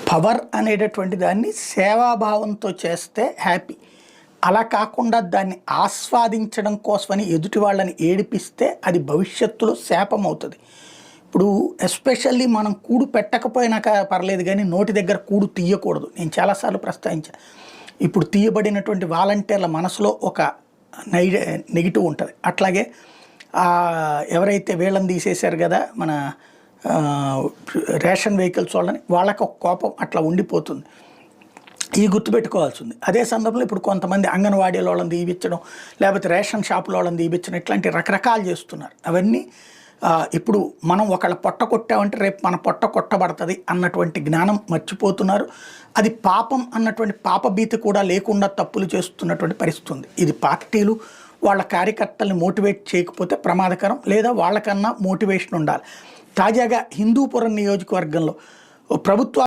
Power అనేటటువంటి దాన్ని సేవాభావంతో చేస్తే హ్యాపీ. అలా కాకుండా దాన్ని ఆస్వాదించడం కోసమని ఎదుటి వాళ్ళని ఏడిపిస్తే అది భవిష్యత్తులో శాపం అవుతుంది. ఇప్పుడు ఎస్పెషల్లీ మనం కూడు పెట్టకపోయినాక పర్లేదు కానీ నోటి దగ్గర కూడు తీయకూడదు. నేను చాలాసార్లు ప్రస్తావించాను. ఇప్పుడు తీయబడినటువంటి వాలంటీర్ల మనసులో ఒక నెగిటివ్ ఉంటుంది. అట్లాగే ఎవరైతే వీళ్ళని తీసేశారు కదా మన రేషన్ వెహికల్స్ వాళ్ళకి ఒక కోపం అట్లా ఉండిపోతుంది. ఇది గుర్తుపెట్టుకోవాల్సింది. అదే సందర్భంలో ఇప్పుడు కొంతమంది అంగన్వాడీల వాళ్ళని దీవించడం, లేకపోతే రేషన్ షాపుల వాళ్ళని దీవించడం, ఇట్లాంటి రకరకాలు చేస్తున్నారు. అవన్నీ ఇప్పుడు మనం ఒకళ్ళ పొట్ట కొట్టామంటే రేపు మన పొట్ట కొట్టబడుతుంది అన్నటువంటి జ్ఞానం మర్చిపోతున్నారు. అది పాపం అన్నటువంటి పాపభీతి కూడా లేకుండా తప్పులు చేస్తున్నటువంటి పరిస్థితి ఉంది. ఇది పార్టీలు వాళ్ళ కార్యకర్తల్ని మోటివేట్ చేయకపోతే ప్రమాదకరం, లేదా వాళ్ళకన్నా మోటివేషన్ ఉండాలి. తాజాగా హిందూపురం నియోజకవర్గంలో ప్రభుత్వ